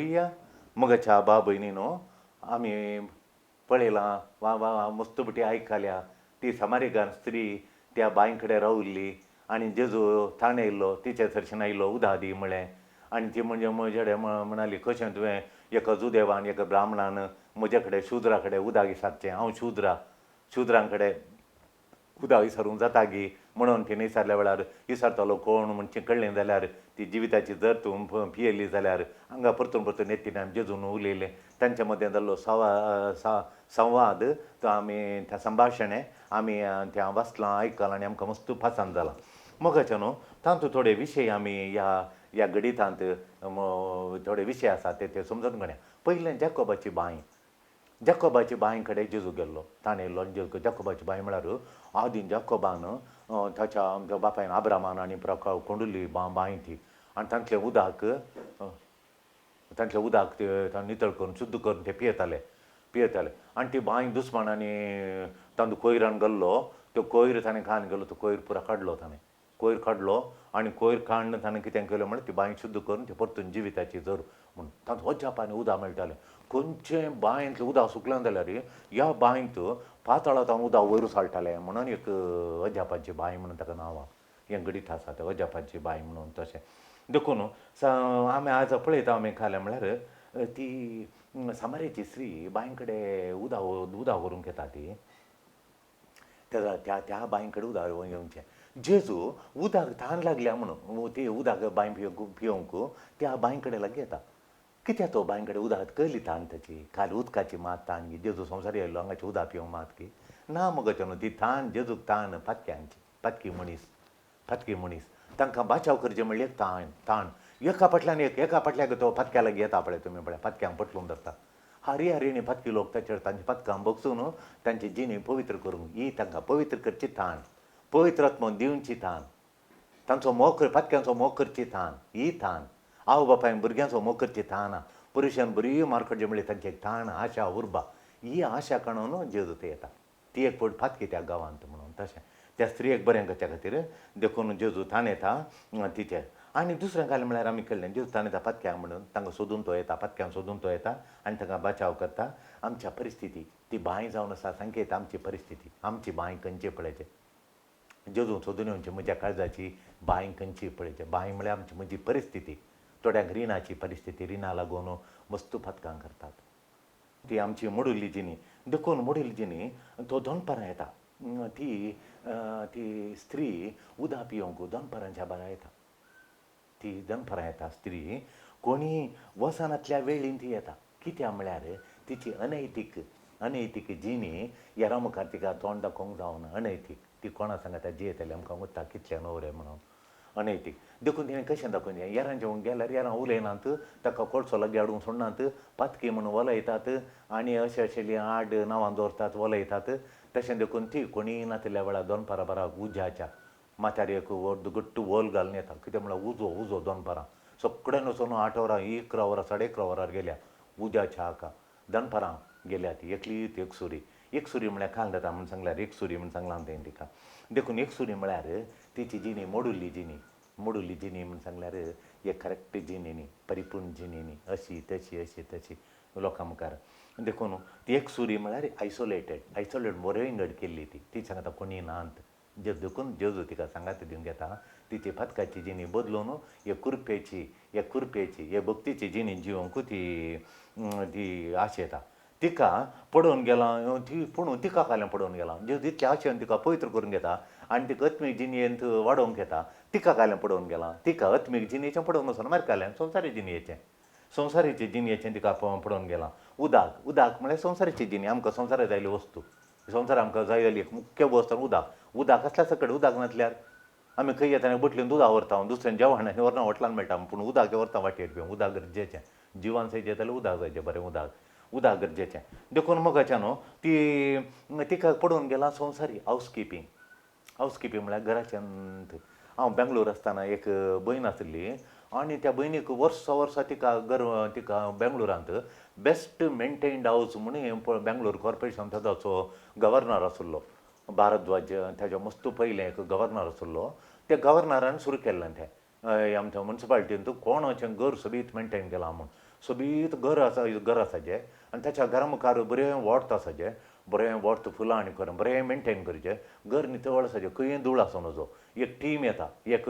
बरिया मगच्या बा भयणीनो आम्ही पळयलां वा वा मस्त बटी आयकल्या ती समारिकान स्त्री त्या बांय कडेन रावल्ली आनी जेजू थाण येयल्लो तिचे थंयच्यान आयलो उदक दी म्हळें आनी ती म्हणजे म्हजे म्हणाली कशें तुवें एका जुदेवान एका ब्राह्मणान म्हजे कडेन शुद्रा कडेन उदक विचारचें हांव शुद्रां कडेन उदक विचारूंक जाता गी म्हणून तिणें विचारल्या वेळार विचारतलो कोण म्हणचें कळ्ळें जाल्यार ती जिविताची जर तूं पियेली जाल्यार हांगा परतून परतून येतिल्यान जेजून उलयलें तांच्या मदें जाल्लो संवाद तो आमी त्या संभाशणें आमी त्या वाचलां आयकलां आनी आमकां मस्त पासंद जालां मोगाचें न्हू तातूंत थोडे विशय आमी ह्या गणितांत थोडे विशय आसा ते समजून घेया पयलें जॅकोबाची बांय कडेन जेजू गेल्लो ताणें येयल्लो आनी जॅकोबाची बांय म्हळ्यार आदीं जॅकोबान ताच्या बापायन आब्रामान आनी कोंडुल्ली बांय ती आनी तांतलें उदक ते नितळ करून शुद्ध करून ते पियेताले आनी ती बांय दुस्मानांनी तांदूळ कोयरान गेल्लो तो कोयर ताणें खावन गेलो तो कोयर पुरो काडलो ताणें कोयर काडलो आनी कोयर काडून ताणें कितें केलें म्हळ्यार ती बांय शुद्ध करून ती परतून जिविताची जर म्हूण तातूंत अजापांनी उदक मेळटालें खंयचें बांयतलें उदक सुकलें जाल्यार ह्या बांयत पातळांतल्यान उदक वयर साळटालें म्हणून एक अजापाची बांय म्हणून ताका नांव हें गणीत आसा तें अजापाची बांय म्हणून तशें देखून आमी आज पळयता आमी खालें म्हळ्यार ती समारेची स्त्री बांय कडेन उदक व्हरूंक येता ती त्या बांय कडेन उदक येवचें जेजू उदक तहान लागल्या म्हणून ती उदक बांय पियोंक त्या बांय कडेन लागीं येता कित्याक तो बांय कडेन उदक कळली तान ताची खाली उदकाची मात तान गी जेजू संवसार येयल्लो हांगाची उदक पिवंक मात की ना मुगोचें न्हू ती तान जेजूक तान फातकी मनीस तांकां बाचाव करचें म्हणल्यार एक ताण एका फाटल्यान तो फातक्या लागीं येता पळय तुमी पळय फातक्यांक पटलून धरता हरी फातकी लोक ताचेर तांचे फातकां बगसून तांची जिणी पवित्र करूंक ही तांकां पवित्र करची ताण पवित्र आत्मो दिवची ताण तांचो मोग फातक्यांचो मोग करची ताण ही ताण आवय बापायन भुरग्यांचो मोग करची ताण पुरुशान बरी मारकडचें म्हणल्यार तांची एक ताण आशा उर्बा ही आशा काडून जेजू ते येता ती एक पट फातकी त्या गांवांत म्हणून तशें त्या स्त्रियेक बरें करच्या खातीर देखून जेजू ताण येता तिचे आनी दुसरें जालें म्हळ्यार आमी कळ्ळें जेजू ताण येता फातक्यांक म्हणून तांकां सोदून तो येता फातक्यांक सोदून तो येता आनी तांकां बचाव करता आमच्या परिस्थिती ती बांय जावन आसा संकेत आमची परिस्थिती आमची बांय खंयची पळयचें जेजू सोदून येवचें म्हज्या काळजाची बांय खंयची पळयचें बांय म्हळ्यार आमची म्हजी परिस्थिती थोड्यांक रिणाची परिस्थिती रिणा लागून मस्त फातकां करतात ती आमची मोडुल्ली जिणी देखून मोडिल्ली जिणी तो दनपारां येता ती स्त्री उदक पियोंक दनपारांच्या बारा येता ती दनपारां येता स्त्री कोणी वसनांतल्या वेळीन ती येता कित्याक म्हळ्यार तिची अनैतीक जिणी यारा मुखार तिका तोंड दाखोवंक जावना अनैतीक ती कोणा सांगता जियेतली आमकां वता कितले न्हवरे म्हणून अनैतीक देखून तिणें कशें दाखोवन येरांचे गेल्यार येरां उलयनात ताका कोळसो लागीं हाडूंक सोडनात पातकी म्हणून वलयतात आनी अशें आड नांवां दवरतात वलयतात तशें देखून ती कोणीय नातल्या वेळार दनपारां बाराक उज्याच्या माथ्यार एक गट्ट वोल घालून येता कित्याक म्हळ्यार उजो दनपारां सगळें वचून 8 वरां 11 वरां 11:30 वरार गेल्या उज्याच्या हाका दनपारां गेल्या ती एकलीच एक सुरी म्हळ्यार खाल जाता म्हूण सांगल्यार एक सुरी म्हूण सांगलां तें तिका देखून एक सुरी म्हळ्यार तिची जिणी मोडुल्ली जिणी म्हूण सांगल्यार एक करेक्ट जिणी न्ही परिपूर्ण जिणी न्ही अशी तशी लोकां मुखार देखून ती एक सुरी म्हळ्यार आयसोलेट बऱ्यो इंगड केल्ली ती सांगता कोणी नात देखून जेजू तिका सांगात दिवंक येता तिची फातकाची जिणी बदलून एक कुरपेची हे भक्तीची जिणी जिवंक ती आशेता तिका पडोवन गेला पूण तिका काल्यां पडोवन गेला जेजू इतल्या आशेन तिका पवित्र करून घेता आनी तिका अत्मीक जिणयेंत वाडोवंक येता तिका काल्यां पडोवन गेला तिका अत्मीक जिणयेचें पडोवन वचना मागीर काल्यां संवसारीचे जिणयेचें तिका पडोवन गेलां उदक म्हळ्यार संवसारीची जिणी आमकां संवसारांत जायल्ली वस्तू संवसार आमकां जाय जाली एक मुख्य वस्त उदक आसल्या सकट उदक नासल्यार आमी खंय येता बटलीन उदक व्हरता दुसऱ्यान जेवण आनी व्हरना हॉटलान मेळटा पूण उदक व्हरता वाटयेर पिवंक उदक गरजेचें जिवान सय जाल्यार उदक जायचें बरें उदक गरजेचें देखून मोगाचें न्हू तिका पडोवन गेलां संवसारी हावजकीपींग म्हळ्यार घराच्यान हांव बेंगलोर आसतना एक भयण आसली आनी त्या भयणीक वर्सां तिका बेंगलोरांत बेस्ट मेंटेन्ड हावज म्हणून बेंगलोर कॉर्पोरेशन ताचो गव्हर्नर आसलो भारद्वाज ताच्या मस्त पयलें एक गव्हर्नर आसलो त्या गव्हर्नरान सुरू केल्लें तें आमच्या मुन्सिपालिटींत कोणाचें घर सगळीत मेंटेन केलां म्हूण सोबीत घर आसाचें आनी त्याच्या घरा मुखार बरें वोर्त आसाचें, बरें वोर्त फुलां आनी करून बरें मेंटेन करचें, घर नितळ आसाचें, खंय धूळ आसूं नजो. एक टीम येता, एक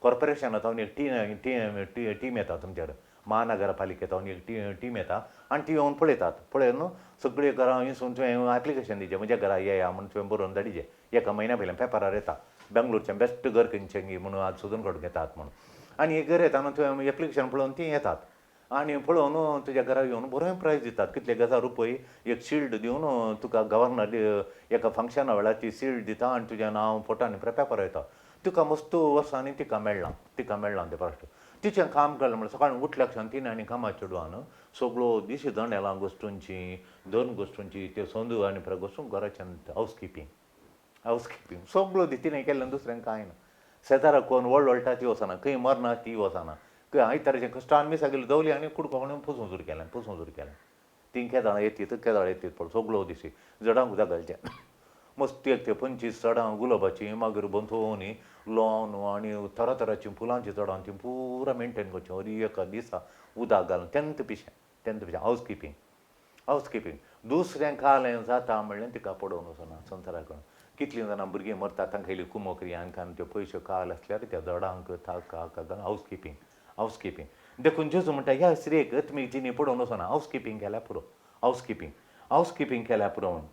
कॉर्पोरेशनांतल्यान एक टीम येता तुमचेर, महानगरपालिकेंतल्यान एक टीम येता आनी ती येवन पळयन सगळीं घरां हिसून तुवें एप्लिकेशन दिचें, म्हज्या घरा येया म्हूण तुवें बरोवन धाडिचें. एका म्हयन्या पयलें पेपरार येता बेंगलोरचें बेस्ट घर खंयचें म्हणून आज सोदून काडून घेतात म्हणून. आनी एक घर येता न्हू, तुवें एप्लिकेशन पळोवन ती येतात आनी पळोवन तुज्या घरा येवन बरें प्रायज दितात, कितले 1000 रुपये एक शिल्ड दिवन तुका गव्हर्नर एका फंक्शना वेळार ती शिल्ड दिता आनी तुजें नांव फोटो आनी पेपर येता. तुका मस्त वर्सांनी तिका मेळ्ळां तें फस्ट. तिचें काम केलें म्हणल्यार सकाळीं उठल्याक्षान तिणें आनी कामा चेडवान सगळो दीस जणेलां गोश्टूंची, दोन गोश्टूंची, त्यो संदू आनी गोश्टूंक घराच्यान हावस किपींग सगळो तिणें केलें, दुसरें कांय ना. शेजाराक कोण वळटा ती वचना, खंय मरना ती वचना, खंय आयतारचें कश्टान मिसा गेली दवली आनी कुडको हाडून पुसून सुरू केलें. तीं केदां येतीत पळय सगळो दिसी जडांक उदक घालचें. मस्त एक ते 25 चडां गुलाबाचीं, मागीर बंथोनी लॉन आनी तरातरांचीं फुलांचीं चडां तीं पुरा मेंटेन करचीं. हरी एका दिसा उदक घालून तेंत पिशें हावस किपींग. दुसरें कालें जाता म्हणलें तिका पडोवन वचना संवसाराक. कितलीं जाणां भुरगीं मरतात तांकां इल्ली कुमोकरी आनी त्यो पयशे काल आसल्यार त्या जडांक हावस किपींग देखून जेजू म्हणटा ह्या स्त्रीक तुमी जिणी पडोवन वचना, हावस किपींग केल्यार पुरो म्हूण.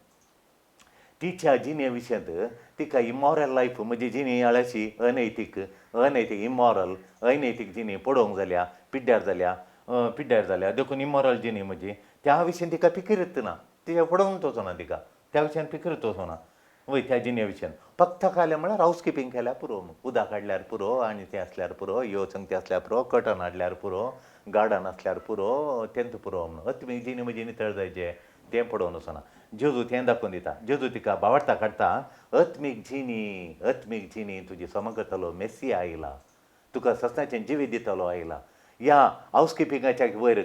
तिच्या जिणे विशयांत तिका इमॉरल लायफ म्हणजे जिणी आळशी अनैतीक जिणी पडोवंक जाल्या, पिड्ड्यार जाल्या देखून इमॉरल जिणी म्हणजे त्या विशयान तिका फिकिरच ना, तिच्या पडोवंक वचना तिका त्या विशयान फिकिरच वचना. वय त्या जिणे विशयान फक्त कालें म्हळ्यार हावस किपींग केल्यार पुरो, उदक हाडल्यार पुरो आनी तें आसल्यार पुरो, ह्यो संगती आसल्यार पुरो, कटन हाडल्यार पुरो, गार्डन आसल्यार पुरो, तेंत पुरो म्हणून. अत्मीक जिणी म्हणजे नितळ जायचें तें पडोवन वचना. जेजू तें दाखोवन दिता. जेजू तिका बावडता काडटा, अत्मीक जिणी तुजी सम करतलो मेस्सिया आयला, तुका सस्नाचें जिवीत दितलो आयला. ह्या हावस किपींगाच्या वयर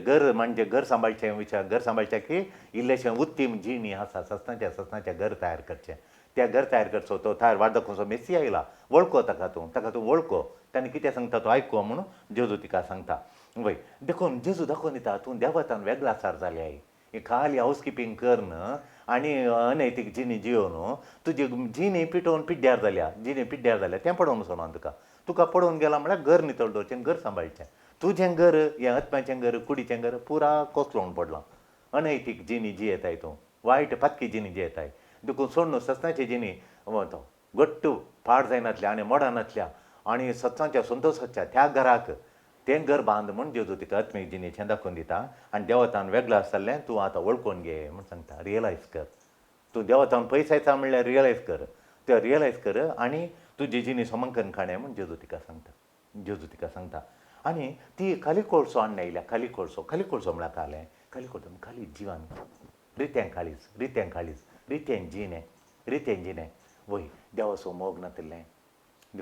घर सांबाळचें की इल्लेशें उत्तीम जिणी आसा सस्नाच्या घर तयार करचें. त्या घर तयार करचो तो तयार वाट दाखोवचो मेस्सी आयला, वळखो ताका तूं वळखो, ताणें कितें सांगता तो आयको म्हणून जेजू तिका सांगता. वय देखून जेजू दाखोवन दिता तूं देवातान वेगळा सार जाल्याय. खाली हावस किपींग कर न्हय आनी अनैतीक जिणी जियो न्हय, तुजी जिणी पिटोवन पिड्ड्यार जाल्या तें पडोवन वचना. तुका पडोवन गेला म्हळ्यार घर नितळ दवरचें, घर सांबाळचें. तुजें घर हें आत्म्याचें घर, कुडीचें घर पुरा कोसळोवन पडलां. अनैतीक जिणी जियेताय तूं, वायट पातकी जिणी जियेताय. देखून सोड सस्नाची जिणी घट्ट पाड जायनातल्या आनी मोडानातल्या आनी सत्साच्या संतोशाच्या त्या घराक तें घर बांद म्हूण जेजू तिका आत्मीक जिणेचें दाखोवन दिता. आनी देवतान वेगळें आसतालें तूं आतां वळखून घे म्हूण सांगता. रियलायज कर, तूं देवतान पयस आयता म्हणल्यार रियलायज कर आनी तुजी जिणी सोमांकन काणे म्हूण जेजू तिका सांगता. आनी ती खाली कोळसो हाडून आयल्या. खाली कोळसो म्हळ्यार खाली जिवन, रित्यां काळीज रित्यां जिणें वय देवाचो मोग नातिल्लें,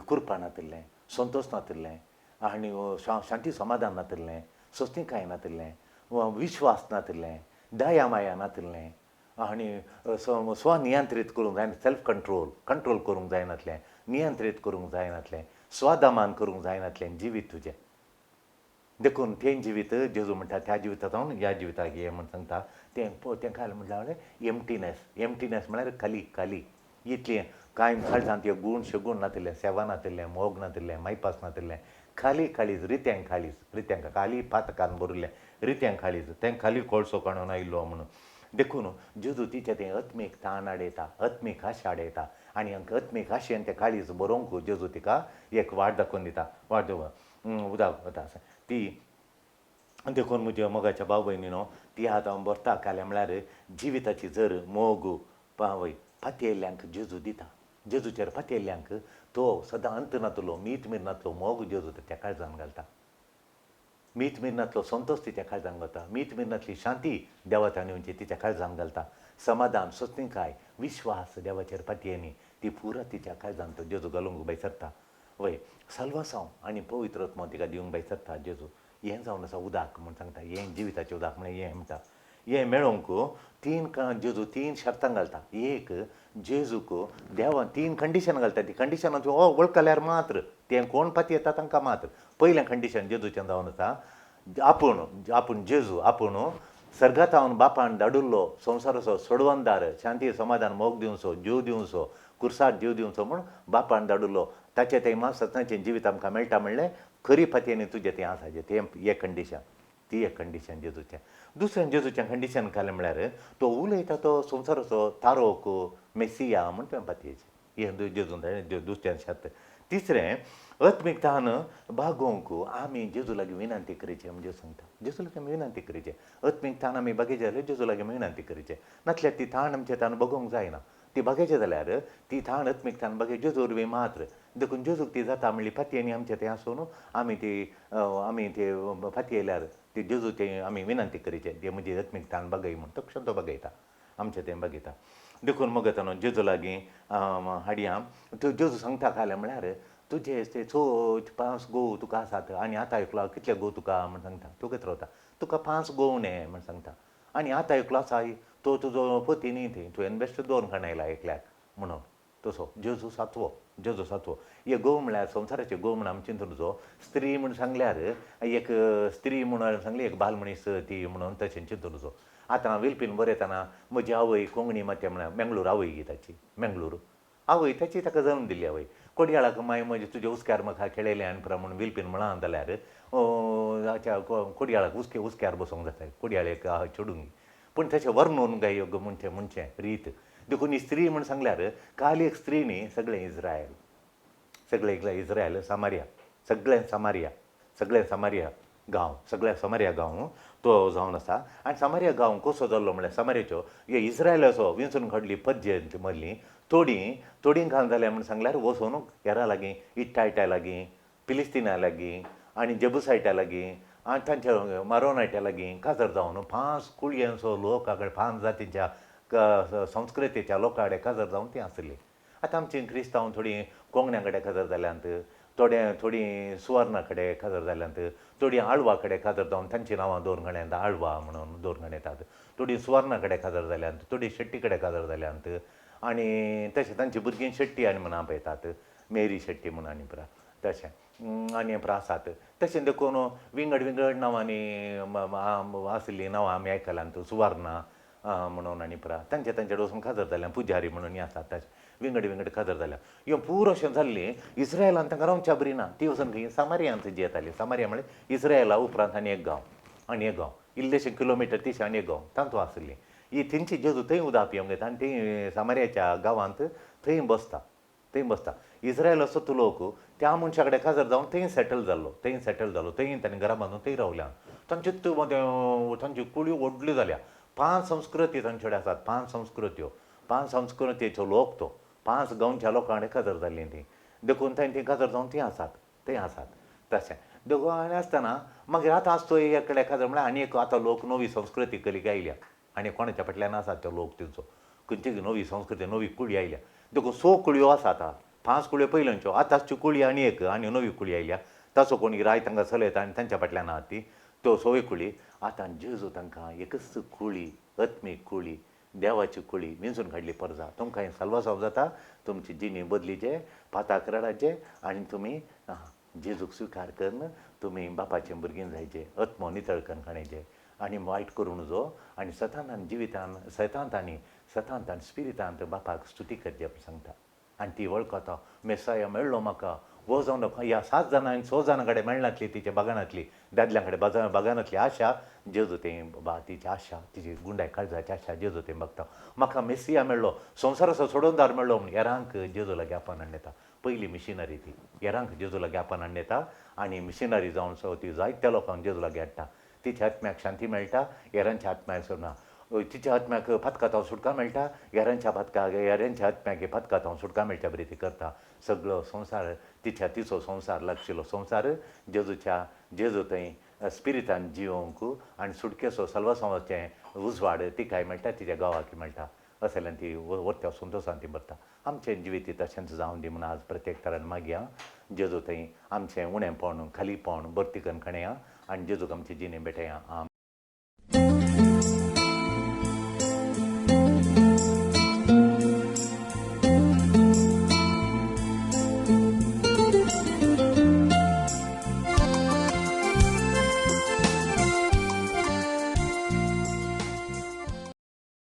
कुरपा नातिल्लें, संतोश नातिल्लें आनी शांती समाधान नातिल्लें, स्वस्तिकाय नातिल्लें, विश्वास नातिल्लें, दया माया नातिल्लें आनी स्वनियंत्रीत करूंक जाय, सेल्फ कंट्रोल करूंक जायनातलें, नियंत्रीत करूंक जायनातलें, स्वादमान करूंक जायनातलें जिवीत तुजें. देखून तें जिवीत जेजू म्हणटा त्या जिवितांत ह्या जिविताक ये म्हूण सांगता. तें काय म्हणल्यार एमटीनेस म्हळ्यार खाली इतलें कांय काळजांत हे गूण शेगूण नातिल्लें, सेवा नातिल्लें, मोग नातिल्लें, मायपास नातिल्लें, खाली काळीज रित्यांक खाली पातकान भरिल्लें रित्यांक काळीज, तें खाली कोळसो काडून आयिल्लो म्हणून. देखून जेजू तिचें तें आत्मीक ताण आडयता, आत्मीक आशा आडयता आनी आत्मीक आशेन तें काळीज बरोवंक जेजू तिका एक वाट दाखोवन दिता. उदक वता ती देखून म्हज्या मोगाच्या भाव भयणीनो, ती आतां बरता काले म्हळ्यार जिविताची जर मोग वय फातयेल्ल्यांक जेजू दिता. जेजूचेर फातयेल्ल्यांक तो सदां अंत नातलो, मीठ मिरनातलो मोग जेजू त्या काळजान घालता. मीठ मिरनातलो संतोश तिच्या काळजान घालता. मीठ मिरनातली शांती देवातान येवची तिच्या काळजान घालता. समाधान, स्वस्तिकाय, विश्वास देवाचेर फातयेनी ती पुरा तिच्या काळजान तो जेजू घालूंक बेसरता. वय साल्वासांव आनी पवित्र आत्मा तिका दिवंक बेसरता जेजू. हें जावन आसा उदक म्हूण सांगता. हें जिविताचें उदक म्हळ्यार हें म्हणटा. हें मेळोवंक जेजू 3 शर्तां घालता. एक जेजूक देवान 3 कंडिशन घालता. ती कंडिशनां वळखल्यार मात्र तें कोण पातयेता तांकां मात्र. पयलें कंडिशन जेजूचें जावन आसा आपूण जेजू आपूण सर्गात हांवन बापान धाडुल्लो संवसाराचो सोडवंदार शांती समाधान मोग दिवचो जीव दिवचो कुर्साट जीव दिवचो म्हूण बापान धाडुल्लो ताचे थंय सत्याचें जिवीत आमकां मेळटा म्हणलें खरी फातयेनी तुजें तें आसाचें तें एक कंडिशन ती एक कंडिशन जेजूचें दुसरें जेजूचें कंडिशन कालें म्हळ्यार तो उलयता तो संवसाराचो तारोक मेसिया म्हण तुवें फातयेचें हें जेजून दुसरें शेत तिसरें अत्मिकतान बागोवंक आमी जेजू लागीं विनंती करचें म्हणजे सांगता जेजू लागीं आमी विनंती करचें अत्मिकतान आमी बागेचें जाल्यार जेजू लागीं आमी विनंती करचें नातल्यार ती थाण आमच्या तान बगोवंक जायना ती बागेचें जाल्यार ती थाण अत्मिकतान बागे जेजू वरवीं मात्र देखून जेजूक ती जाता म्हणली फातयेनी आमचें तें आसून आमी ती फातयेल्यार ती जेजू तें आमी विनंती करचें तें म्हणजे अत्मिकतान बागय म्हूण तक्षण तो बागयता आमचें तें बागयता देखून मग जेजू लागीं हाडया तो जेजू सांगता काल्यार म्हळ्यार तुजे ते 5 गोव तुका आसात आनी आतां आयकलो कितले गोव तुका म्हण सांगता तूं खंय रावता तुका 5 गोव न्हे म्हण सांगता आनी आतां आयकलो आसा तो तुजो पती न्ही थंय तुवें बेश्ट 2 खाणायला एकल्याक म्हणून तसो जेजू सातवो हे गोव म्हळ्यार संवसाराचे गोव म्हण आमी चिंतूचो स्त्री म्हूण सांगल्यार एक स्त्री म्हणून सांगली एक बाल मनीस ती म्हणून तशें चिंतूचो आतां वेल्पीन बरयतना म्हजी आवय कोंकणी मातशें म्हळ्यार मेंगलोर आवय गी ताची मेंगलोर आवय ताची ताका जल्म दिली आवय कोडयाळाक मागीर म्हणजे तुजे उस्क्यार म्हाका खेळयले आनी प्रमाण वेल्पीन म्हणा जाल्यार कोडयाळाक उस्क्यार बसोंक जाता कोडयाळेक चेडूंक पूण तशें वर्णून गाय योग्य म्हणचें रीत देखून ही स्त्री म्हण सांगल्यार काल एक स्त्री न्ही सगळें इज्रायल सामारिया गांव सगळ्या समारिया गांव तो जावन आसा आनी समारिया गांव कसो जाल्लो म्हळ्यार समारियाच्यो हे इज्रायलाचो विंचून घडली पद्य मदली थोडीं घाल जाल्या म्हण सांगल्यार वचून हेरा लागीं इट्टायट्या लागीं फिलिस्तिना लागीं आनी जेबुसायटा लागीं आनी तांच्या मारोनायट्या लागीं काजार जावन 5 कुळयांचो लोका कडेन 5 जातीच्या संस्कृतीच्या लोकां कडेन काजार जावन तीं आसलीं आतां आमचीं क्रिस्तांव थोडीं कोंकण्या कडेन काजार जाल्यांत थोडीं सुवर्णा कडेन काजार जाल्यांत थोडीं आळवा कडेन काजार जावन तांचीं नांवां दवरून येतात आळवा म्हणून दवरून येतात थोडीं सुवर्णा कडेन काजार जाल्यांत थोडीं शेट्टी कडेन काजार जाल्यांत आनी तशें तांचीं भुरगीं शेट्टी आनी म्हणून आपयतात मेरी शेट्टी म्हणून आनी पुरा तशें आनी आसात तशें देखून विंगड नांवांनी आशिल्लीं नांवां आमी आयकल्यांत सुवर्णा म्हणून आनी पुरा तांचे वचून काजार जाल्यां पुजारी म्हणून आसात तशें विंगड काजार जाल्या ह्यो पुरो अशें जाल्लीं इज्रायलान तांकां रावच्या बरी ना ती वचून खंय सामारियांत जियेतालीं सामारिया म्हळ्यार इज्रायला उपरांत आनी एक गांव इल्लेशे किलोमिटर तिशे आनी एक गांव तांचो आसलीं ही तेंची जेजू थंय उदक पिवंक येता आनी थंय सामारियाच्या गांवांत थंय बसता इज्रायल असो तो लोक त्या मनशा कडेन काजार जावन थंय सेटल जाल्लो थंय तांणी घरा बांदून थंय रावल्या तांची कुळयो व्हडल्यो जाल्या 5 संस्कृती तांचे कडेन आसात 5 संस्कृतीचो लोक तो 5 गांवच्या लोकां कडेन काजार जाल्लीं तीं देखून थंय काजार जावन थंय आसात तशें देखून आनी आसतना मागीर आतां आसतो एक कडेन काजार म्हळ्यार आनी एक आतां लोक नवी संस्कृती कलीक आयल्या आनी कोणाच्या फाटल्यान आसात ते लोक तेंचो खंयची नवी संस्कृती नवी कुळी आयल्या देखून 100 कुळयो आसात 5 कुळयो पयलींच्यो आतांची कुळी आनी एक आनी नवी कुळी आयल्या ताचो कोणी राय तांकां चलयता आनी तांच्या फाटल्यान आहात ती त्यो 100 कुळी आतां जेजू तांकां एकच कुळी आत्मीक कुळी देवाची कुळी विंचून काडली परजा तुमकां हें साल्वासांव जाता तुमची जिणी बदलीचे पाताक रडाचे आनी तुमी जेजूक स्विकार करून तुमी बापाचें भुरगीं जायचे आत्मो नितळ करून खाणेचे आनी वायट करूं नजो आनी सतानान जिवितान सतांत आनी स्पिरितांत बापाक स्तुती करचें सांगता आनी ती वळखता मेसाया मेळ्ळो म्हाका वो जावन ह्या 7 जाणां आनी 6 जाणां कडेन मेळनातली तिच्या बागानांतली दादल्यां कडेन बागानांतली आशा जेजू तें तिची आशा तिची गुंडाय काळजाची आशा जेजू तें बघता म्हाका मेसिया मेळ्ळो संवसाराचो सोडवंदार मेळ्ळो म्हूण हेरांक जेजू लागीं आपणान हाडटा पयली मिशिनरी ती हेरांक जेजू लागीं आपणान हाडटा आनी मिशिनरी जावन ती जायत्या लोकांक जेजू लागीं हाडटा तिच्या आत्म्याक शांती मेळटा हेरांच्या आत्म्याक सोडना तिच्या आत्म्याक फतकांतावन सुटका मेळटा हेरांच्या आत्म्याक फतकांतावन सुटका मेळच्या बरी ती करता सगळो संवसार तिचो संवसार लागशिल्लो संवसार जेजू थंय स्पिरितान जिवंक आनी सुटकेचो सल्वासांवाचें उजवाड तिकाय मेळटा तिच्या गांवाक मेळटा अशें ती वरत्या संतोशान ती भरता आमचें जिवीत तशेंच जावन दी म्हूण आज प्रत्येक तरान मागया जेजू थंय आमचें उणेंपण खालीपण भरती करून खणया आनी जेजूक आमची जिणे भेटया